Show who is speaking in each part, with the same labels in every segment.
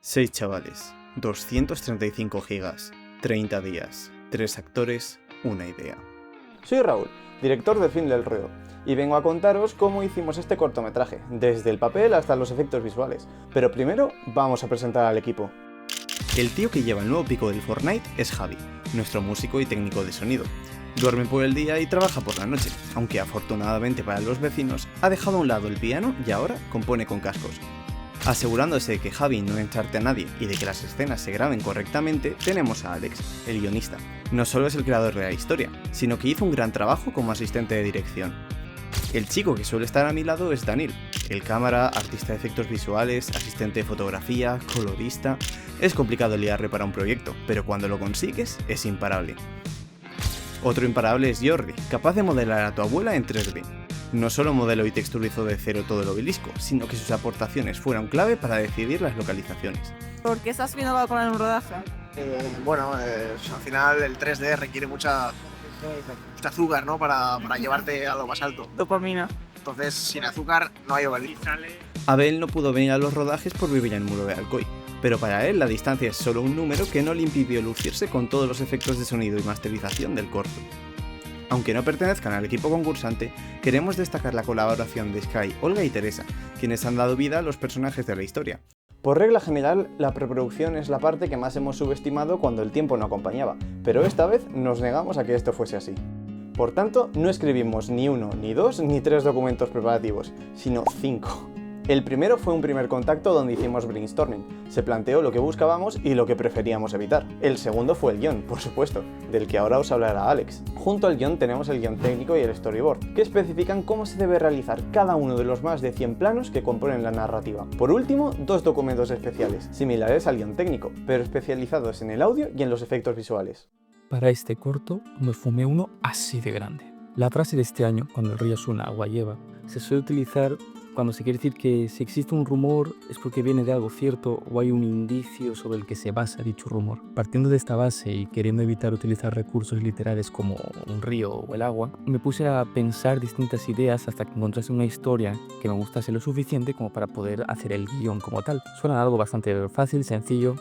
Speaker 1: 6 chavales, 235 gigas, 30 días, 3 actores, una idea.
Speaker 2: Soy Raúl, director de Film del Ruedo, y vengo a contaros cómo hicimos este cortometraje, desde el papel hasta los efectos visuales. Pero primero vamos a presentar al equipo.
Speaker 1: El tío que lleva el nuevo pico del Fortnite es Javi, nuestro músico y técnico de sonido. Duerme por el día y trabaja por la noche, aunque afortunadamente para los vecinos ha dejado a un lado el piano y ahora compone con cascos. Asegurándose de que Javi no encharte a nadie y de que las escenas se graben correctamente, tenemos a Alex, el guionista. No solo es el creador de la historia, sino que hizo un gran trabajo como asistente de dirección. El chico que suele estar a mi lado es Daniel, el cámara, artista de efectos visuales, asistente de fotografía, colorista. Es complicado liarle para un proyecto, pero cuando lo consigues es imparable. Otro imparable es Jordi, capaz de modelar a tu abuela en 3D. No solo modeló y texturizó de cero todo el obelisco, sino que sus aportaciones fueron clave para decidir las localizaciones.
Speaker 3: ¿Por qué estás viendo para poner un rodaje?
Speaker 4: Al final el 3D requiere mucha azúcar, ¿no? Para llevarte a lo más alto.
Speaker 3: Dopamina.
Speaker 4: Entonces, sin azúcar no hay obelisco.
Speaker 1: Abel no pudo venir a los rodajes por vivir en el muro de Alcoy, pero para él la distancia es solo un número que no le impidió lucirse con todos los efectos de sonido y masterización del corto. Aunque no pertenezcan al equipo concursante, queremos destacar la colaboración de Sky, Olga y Teresa, quienes han dado vida a los personajes de la historia.
Speaker 2: Por regla general, la preproducción es la parte que más hemos subestimado cuando el tiempo no acompañaba, pero esta vez nos negamos a que esto fuese así. Por tanto, no escribimos ni 1, ni 2, ni 3 documentos preparativos, sino 5. El primero fue un primer contacto donde hicimos brainstorming. Se planteó lo que buscábamos y lo que preferíamos evitar. El segundo fue el guión, por supuesto, del que ahora os hablará Alex. Junto al guión tenemos el guión técnico y el storyboard, que especifican cómo se debe realizar cada uno de los más de 100 planos que componen la narrativa. Por último, 2 documentos especiales, similares al guión técnico, pero especializados en el audio y en los efectos visuales.
Speaker 5: Para este corto me fumé uno así de grande. La frase de este año, cuando el río es un agua lleva, se suele utilizar cuando se quiere decir que si existe un rumor es porque viene de algo cierto o hay un indicio sobre el que se basa dicho rumor. Partiendo de esta base y queriendo evitar utilizar recursos literales como un río o el agua, me puse a pensar distintas ideas hasta que encontrase una historia que me gustase lo suficiente como para poder hacer el guión como tal. Suena algo bastante fácil, sencillo,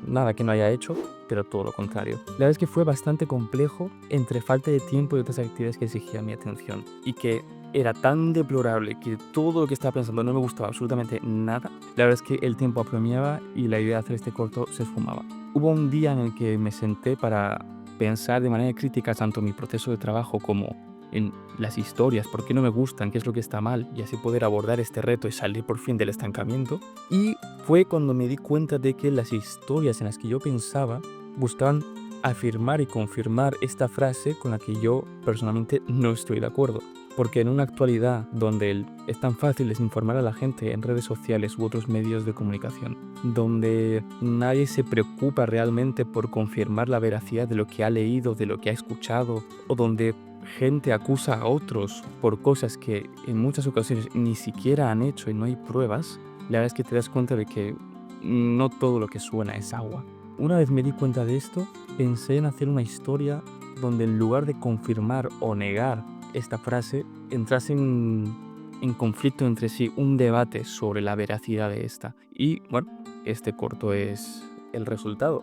Speaker 5: nada que no haya hecho, pero todo lo contrario. La verdad es que fue bastante complejo entre falta de tiempo y otras actividades que exigían mi atención y que era tan deplorable que todo lo que estaba pensando no me gustaba absolutamente nada. La verdad es que el tiempo apremiaba y la idea de hacer este corto se esfumaba. Hubo un día en el que me senté para pensar de manera crítica tanto mi proceso de trabajo como en las historias, por qué no me gustan, qué es lo que está mal, y así poder abordar este reto y salir por fin del estancamiento. Y fue cuando me di cuenta de que las historias en las que yo pensaba buscaban afirmar y confirmar esta frase con la que yo personalmente no estoy de acuerdo. Porque en una actualidad donde es tan fácil desinformar a la gente en redes sociales u otros medios de comunicación, donde nadie se preocupa realmente por confirmar la veracidad de lo que ha leído, de lo que ha escuchado, o donde gente acusa a otros por cosas que en muchas ocasiones ni siquiera han hecho y no hay pruebas, la verdad es que te das cuenta de que no todo lo que suena es agua. Una vez me di cuenta de esto, pensé en hacer una historia donde en lugar de confirmar o negar esta frase, entrase en conflicto entre sí, un debate sobre la veracidad de esta. Y bueno, este corto es el resultado.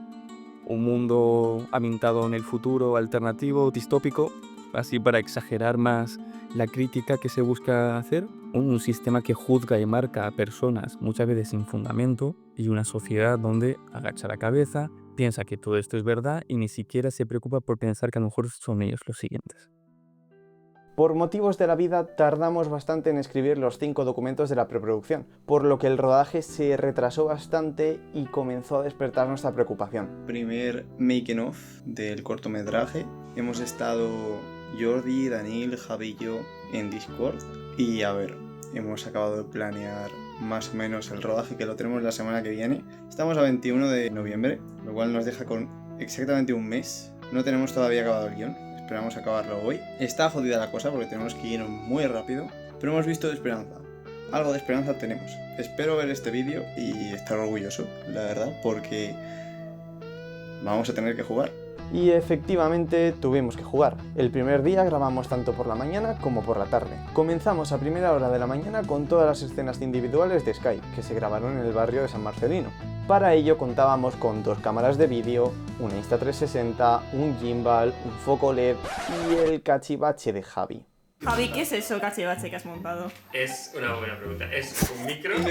Speaker 5: Un mundo ambientado en el futuro alternativo, distópico, así para exagerar más la crítica que se busca hacer. Un sistema que juzga y marca a personas muchas veces sin fundamento y una sociedad donde agacha la cabeza, piensa que todo esto es verdad y ni siquiera se preocupa por pensar que a lo mejor son ellos los siguientes.
Speaker 2: Por motivos de la vida tardamos bastante en escribir los 5 documentos de la preproducción, por lo que el rodaje se retrasó bastante y comenzó a despertar nuestra preocupación.
Speaker 1: Primer making of del cortometraje. Hemos estado Jordi, Daniel, Javi y yo en Discord y a ver, hemos acabado de planear más o menos el rodaje, que lo tenemos la semana que viene. Estamos a 21 de noviembre, lo cual nos deja con exactamente un mes. No tenemos todavía acabado el guión. Esperamos acabarlo hoy. Está jodida la cosa porque tenemos que ir muy rápido, pero hemos visto esperanza. Algo de esperanza tenemos. Espero ver este vídeo y estar orgulloso, la verdad, porque vamos a tener que jugar.
Speaker 2: Y efectivamente tuvimos que jugar. El primer día grabamos tanto por la mañana como por la tarde. Comenzamos a primera hora de la mañana con todas las escenas individuales de Sky, que se grabaron en el barrio de San Marcelino. Para ello contábamos con 2 cámaras de vídeo, una Insta360, un gimbal, un foco LED y el cachivache de Javi.
Speaker 3: Javi, ¿qué es eso cachivache que has montado?
Speaker 6: Es una buena pregunta. Es un micro con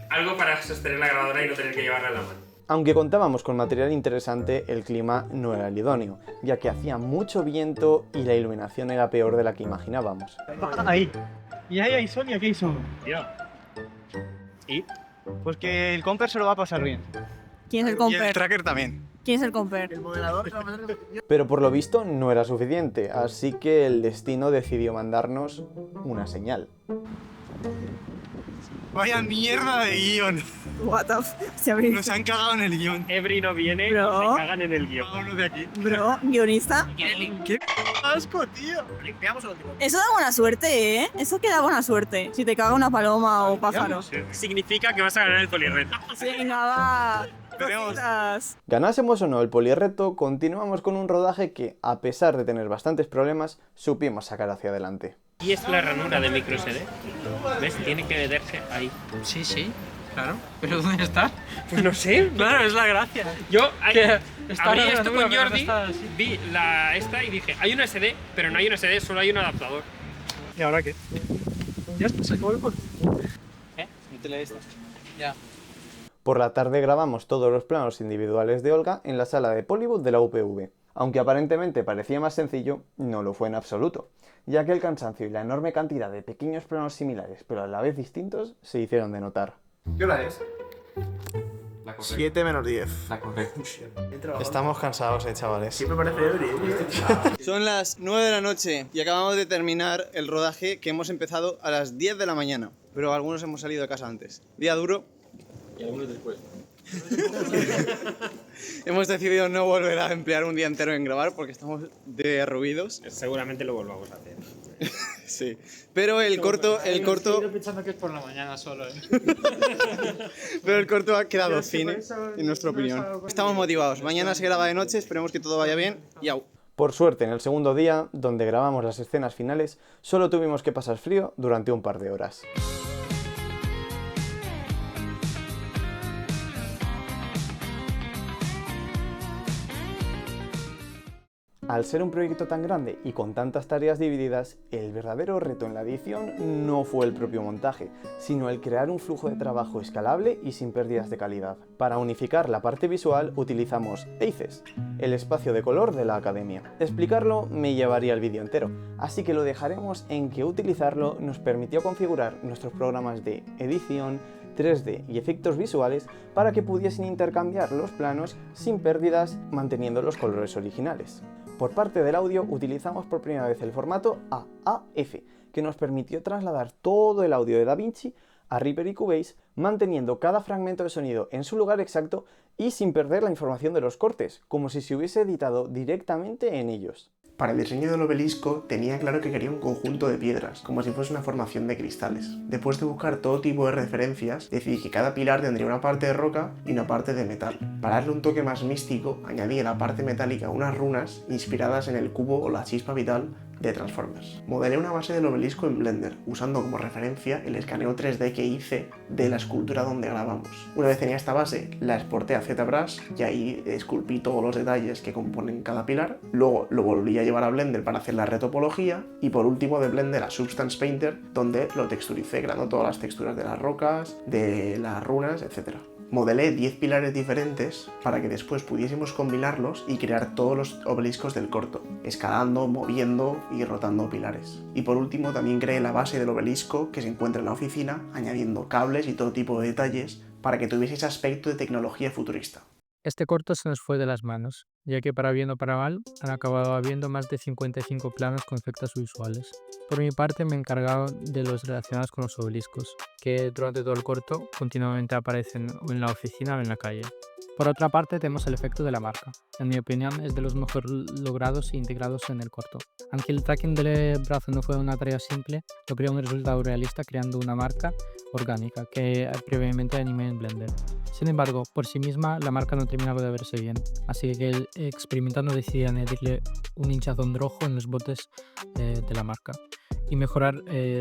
Speaker 6: algo para sostener la grabadora y no tener que llevarla en la mano.
Speaker 2: Aunque contábamos con material interesante, el clima no era el idóneo, ya que hacía mucho viento y la iluminación era peor de la que imaginábamos.
Speaker 7: Ahí. Y ahí, Sonia, ¿qué hizo? ¿Y? Pues que el comper se lo va a pasar bien.
Speaker 3: ¿Quién es el comper?
Speaker 7: tracker también.
Speaker 3: ¿Quién es el comper?
Speaker 4: El modelador.
Speaker 2: Pero por lo visto no era suficiente, así que el destino decidió mandarnos una señal.
Speaker 7: Vaya mierda de guión.
Speaker 3: What the f... Se abrió.
Speaker 7: Nos han cagado en el guión.
Speaker 6: Ebri no viene y
Speaker 3: Bro.
Speaker 6: se cagan en el guión.
Speaker 7: Vámonos de aquí.
Speaker 3: Bro, guionista.
Speaker 7: ¡Qué asco, tío!
Speaker 4: Limpiamos el último.
Speaker 3: Eso da buena suerte, ¿eh? Eso que da buena suerte. Si te caga una paloma o pájaro.
Speaker 6: Significa que vas a ganar el polirreto.
Speaker 3: Venga, va.
Speaker 7: Esperemos.
Speaker 3: Cositas.
Speaker 2: Ganásemos o no el polirreto, continuamos con un rodaje que, a pesar de tener bastantes problemas, supimos sacar hacia adelante.
Speaker 6: Y es la ranura de micro SD. ¿Ves? Tiene que meterse ahí.
Speaker 8: Sí, sí, claro. ¿Pero dónde está?
Speaker 6: Pues no sé.
Speaker 8: Claro, es la gracia.
Speaker 6: Yo
Speaker 8: Está
Speaker 6: abrí
Speaker 8: la
Speaker 6: esto
Speaker 8: ranura,
Speaker 6: con
Speaker 8: pero no
Speaker 6: Jordi,
Speaker 8: está así.
Speaker 6: vi esta y dije, hay una SD, pero no hay una SD, solo hay un adaptador.
Speaker 7: ¿Y ahora qué? Ya está, se acabó el juego.
Speaker 8: Métele esta. Ya.
Speaker 2: Por la tarde grabamos todos los planos individuales de Olga en la sala de Pollywood de la UPV. Aunque aparentemente parecía más sencillo, no lo fue en absoluto, ya que el cansancio y la enorme cantidad de pequeños planos similares pero a la vez distintos se hicieron de notar.
Speaker 4: ¿Qué hora es?
Speaker 8: La
Speaker 4: 7 menos 10.
Speaker 8: La correcta.
Speaker 2: Estamos cansados, chavales.
Speaker 4: Siempre parece Ebri.
Speaker 2: Son las 9 de la noche y acabamos de terminar el rodaje que hemos empezado a las 10 de la mañana, pero algunos hemos salido de casa antes. Día duro.
Speaker 8: Y algunos después.
Speaker 2: Hemos decidido no volver a emplear un día entero en grabar porque estamos derruidos.
Speaker 6: Seguramente lo volvamos a hacer.
Speaker 2: Sí. Pero el corto,
Speaker 8: Estoy pensando que es por la mañana solo,
Speaker 2: pero el corto ha quedado cine, en nuestra opinión. Estamos motivados. Mañana se graba de noche, esperemos que todo vaya bien y au. Por suerte, en el segundo día, donde grabamos las escenas finales, solo tuvimos que pasar frío durante un par de horas. Al ser un proyecto tan grande y con tantas tareas divididas, el verdadero reto en la edición no fue el propio montaje, sino el crear un flujo de trabajo escalable y sin pérdidas de calidad. Para unificar la parte visual utilizamos ACES, el espacio de color de la academia. Explicarlo me llevaría el vídeo entero, así que lo dejaremos en que utilizarlo nos permitió configurar nuestros programas de edición, 3D y efectos visuales para que pudiesen intercambiar los planos sin pérdidas manteniendo los colores originales. Por parte del audio utilizamos por primera vez el formato AAF, que nos permitió trasladar todo el audio de DaVinci a Reaper y Cubase, manteniendo cada fragmento de sonido en su lugar exacto y sin perder la información de los cortes, como si se hubiese editado directamente en ellos.
Speaker 9: Para el diseño del obelisco tenía claro que quería un conjunto de piedras, como si fuese una formación de cristales. Después de buscar todo tipo de referencias, decidí que cada pilar tendría una parte de roca y una parte de metal. Para darle un toque más místico, añadí en la parte metálica unas runas inspiradas en el cubo o la chispa vital de Transformers. Modelé una base del obelisco en Blender, usando como referencia el escaneo 3D que hice de la escultura donde grabamos. Una vez tenía esta base, la exporté a ZBrush y ahí esculpí todos los detalles que componen cada pilar. Luego lo volví a llevar a Blender para hacer la retopología y por último de Blender a Substance Painter, donde lo texturicé creando todas las texturas de las rocas, de las runas, etc. Modelé 10 pilares diferentes para que después pudiésemos combinarlos y crear todos los obeliscos del corto, escalando, moviendo y rotando pilares. Y por último también creé la base del obelisco que se encuentra en la oficina, añadiendo cables y todo tipo de detalles para que tuviese ese aspecto de tecnología futurista.
Speaker 5: Este corto se nos fue de las manos, ya que para bien o para mal han acabado habiendo más de 55 planos con efectos visuales. Por mi parte me he encargado de los relacionados con los obeliscos, que durante todo el corto continuamente aparecen o en la oficina o en la calle. Por otra parte tenemos el efecto de la marca. En mi opinión es de los mejor logrados e integrados en el corto. Aunque el tracking del brazo no fue una tarea simple, lo creó un resultado realista creando una marca orgánica que previamente animé en Blender. Sin embargo, por sí misma la marca no terminaba de verse bien, así que experimentando decidí añadirle un hinchazón rojo en los bordes de la marca y mejorar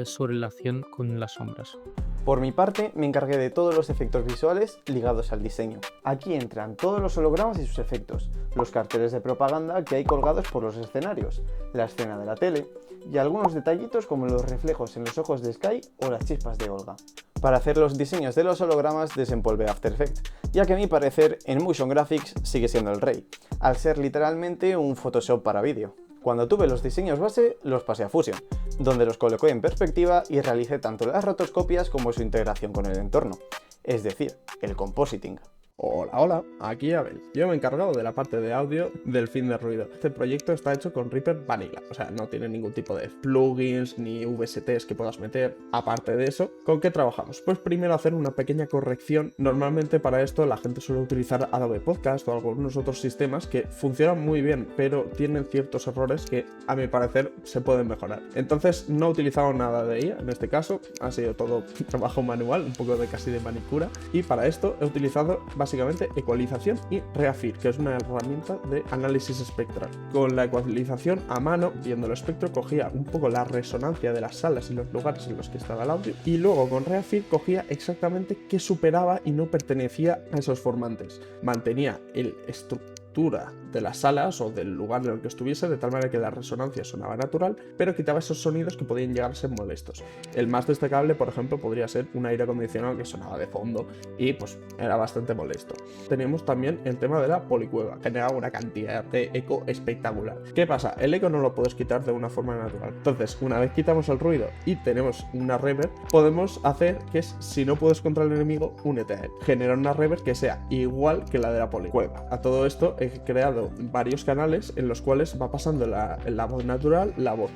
Speaker 5: su relación con las sombras.
Speaker 2: Por mi parte, me encargué de todos los efectos visuales ligados al diseño. Aquí entran todos los hologramas y sus efectos, los carteles de propaganda que hay colgados por los escenarios, la escena de la tele y algunos detallitos como los reflejos en los ojos de Sky o las chispas de Olga. Para hacer los diseños de los hologramas desempolvé After Effects, ya que a mi parecer en Motion Graphics sigue siendo el rey, al ser literalmente un Photoshop para vídeo. Cuando tuve los diseños base, los pasé a Fusion, donde los coloqué en perspectiva y realicé tanto las rotoscopias como su integración con el entorno, es decir, el compositing.
Speaker 10: Hola, aquí Abel. Yo me he encargado de la parte de audio del fin de ruido. Este proyecto está hecho con Reaper Vanilla, o sea, no tiene ningún tipo de plugins ni VSTs que puedas meter. Aparte de eso, ¿con qué trabajamos? Pues primero hacer una pequeña corrección. Normalmente para esto la gente suele utilizar Adobe Podcast o algunos otros sistemas que funcionan muy bien, pero tienen ciertos errores que a mi parecer se pueden mejorar. Entonces no he utilizado nada de IA, en este caso ha sido todo trabajo manual, un poco de casi de manicura, y para esto he utilizado básicamente ecualización y Reafir, que es una herramienta de análisis espectral. Con la ecualización a mano, viendo el espectro, cogía un poco la resonancia de las salas y los lugares en los que estaba el audio, y luego con Reafir cogía exactamente qué superaba y no pertenecía a esos formantes. Mantenía el estructura de las salas o del lugar en el que estuviese, de tal manera que la resonancia sonaba natural, pero quitaba esos sonidos que podían llegar a ser molestos. El más destacable, por ejemplo, podría ser un aire acondicionado que sonaba de fondo y pues era bastante molesto. Tenemos también el tema de la policueva, que generaba una cantidad de eco espectacular. ¿Qué pasa? El eco no lo puedes quitar de una forma natural. Entonces, una vez quitamos el ruido y tenemos una reverb, podemos hacer que es, si no puedes contra el enemigo, únete a él. Genera una reverb que sea igual que la de la policueva. A todo esto he creado varios canales en los cuales va pasando la voz natural, la voz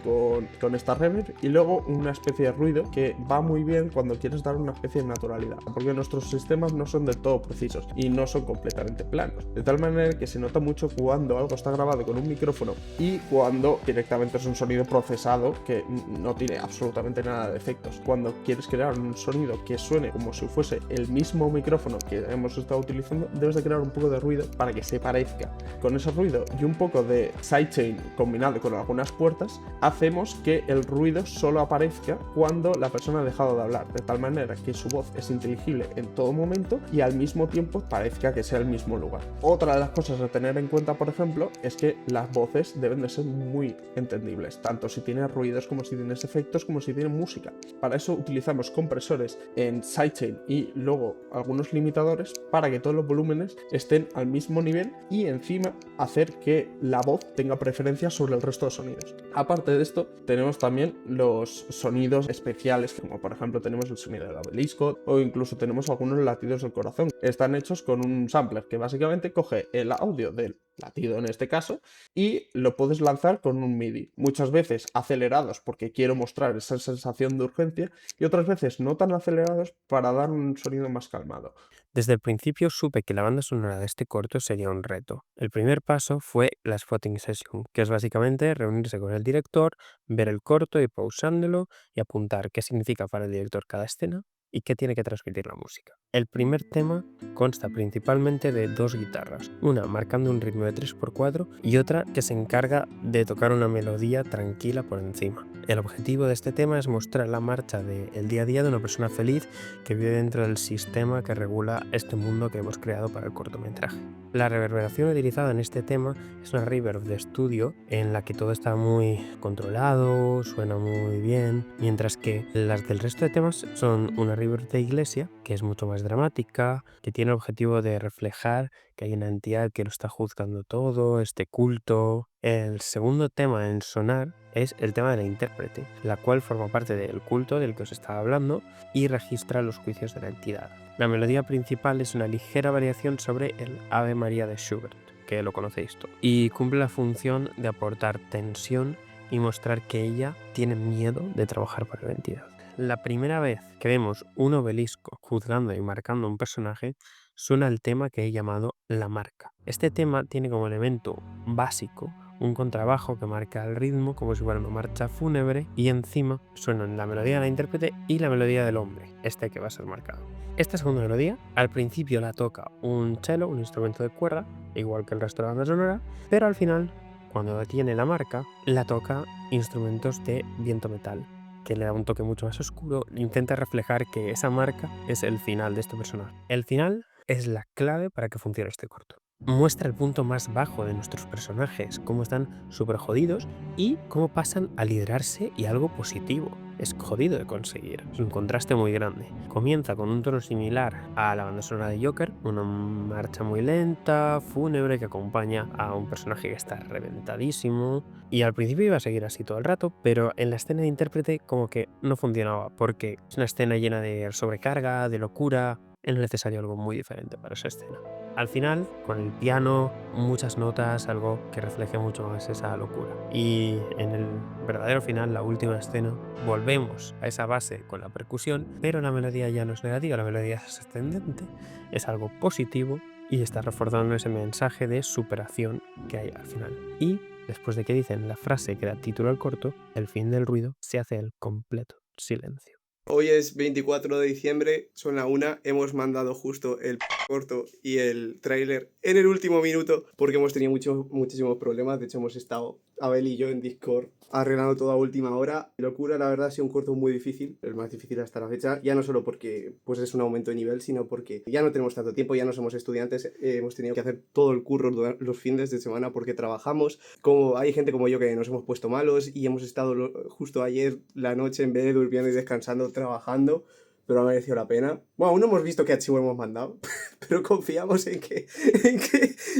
Speaker 10: con esta reverb y luego una especie de ruido que va muy bien cuando quieres dar una especie de naturalidad, porque nuestros sistemas no son del todo precisos y no son completamente planos, de tal manera que se nota mucho cuando algo está grabado con un micrófono y cuando directamente es un sonido procesado que no tiene absolutamente nada de efectos. Cuando quieres crear un sonido que suene como si fuese el mismo micrófono que hemos estado utilizando, debes de crear un poco de ruido para que se parezca. Con ese ruido y un poco de sidechain combinado con algunas puertas, hacemos que el ruido solo aparezca cuando la persona ha dejado de hablar, de tal manera que su voz es inteligible en todo momento y al mismo tiempo parezca que sea el mismo lugar. Otra de las cosas a tener en cuenta, por ejemplo, es que las voces deben de ser muy entendibles, tanto si tienes ruidos como si tienes efectos como si tienes música. Para eso utilizamos compresores en sidechain y luego algunos limitadores para que todos los volúmenes estén al mismo nivel y encima hacer que la voz tenga preferencia sobre el resto de sonidos. Aparte de esto, tenemos también los sonidos especiales, como por ejemplo tenemos el sonido del obelisco o incluso tenemos algunos latidos del corazón. Están hechos con un sampler que básicamente coge el audio del latido en este caso y lo puedes lanzar con un MIDI, muchas veces acelerados porque quiero mostrar esa sensación de urgencia y otras veces no tan acelerados para dar un sonido más calmado.
Speaker 11: Desde el principio supe que la banda sonora de este corto sería un reto. El primer paso fue la spotting session, que es básicamente reunirse con el director, ver el corto y pausándolo y apuntar qué significa para el director cada escena y qué tiene que transmitir la música. El primer tema consta principalmente de dos guitarras, una marcando un ritmo de 3x4 y otra que se encarga de tocar una melodía tranquila por encima. El objetivo de este tema es mostrar la marcha del día a día de una persona feliz que vive dentro del sistema que regula este mundo que hemos creado para el cortometraje. La reverberación utilizada en este tema es una reverb de estudio en la que todo está muy controlado, suena muy bien, mientras que las del resto de temas son una reverb de iglesia, que es mucho más dramática, que tiene el objetivo de reflejar que hay una entidad que lo está juzgando todo, este culto. El segundo tema en sonar es el tema de la intérprete, la cual forma parte del culto del que os estaba hablando y registra los juicios de la entidad. La melodía principal es una ligera variación sobre el Ave María de Schubert, que lo conocéis todos, y cumple la función de aportar tensión y mostrar que ella tiene miedo de trabajar para la entidad. La primera vez que vemos un obelisco juzgando y marcando un personaje, suena el tema que he llamado La Marca. Este tema tiene como elemento básico un contrabajo que marca el ritmo como si fuera una marcha fúnebre y encima suenan la melodía de la intérprete y la melodía del hombre, este que va a ser marcado. Esta segunda melodía al principio la toca un cello, un instrumento de cuerda, igual que el resto de la banda sonora, pero al final, cuando tiene la marca, la toca instrumentos de viento metal. que le da un toque mucho más oscuro, intenta reflejar que esa marca es el final de este personaje. El final es la clave para que funcione este corto. Muestra el punto más bajo de nuestros personajes, cómo están súper jodidos y cómo pasan a liderarse y algo positivo. Es jodido de conseguir, es un contraste muy grande. Comienza con un tono similar a la banda sonora de Joker, una marcha muy lenta, fúnebre, que acompaña a un personaje que está reventadísimo. Y al principio iba a seguir así todo el rato, pero en la escena de intérprete como que no funcionaba, porque es una escena llena de sobrecarga, de locura. Es necesario algo muy diferente para esa escena. Al final, con el piano, muchas notas, algo que refleje mucho más esa locura. Y en el verdadero final, la última escena, volvemos a esa base con la percusión, pero la melodía ya no es negativa, la melodía es ascendente, es algo positivo y está reforzando ese mensaje de superación que hay al final. Y después de que dicen la frase que da título al corto, el fin del ruido, se hace el completo silencio.
Speaker 12: Hoy es 24 de diciembre, son la 1, hemos mandado justo el corto y el tráiler en el último minuto porque hemos tenido muchísimos problemas. De hecho, hemos estado Abel y yo en Discord arreglando todo a última hora. Locura, la verdad, ha sido un corto muy difícil, el más difícil hasta la fecha, ya no solo porque pues es un aumento de nivel, sino porque ya no tenemos tanto tiempo, ya no somos estudiantes, hemos tenido que hacer todo el curro los fines de semana porque trabajamos. Como hay gente como yo que nos hemos puesto malos y hemos estado justo ayer la noche, en vez de durmiendo y descansando, trabajando, pero ha merecido la pena. Bueno, aún no hemos visto qué archivo hemos mandado, pero confiamos en que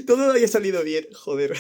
Speaker 12: todo haya salido bien, joder.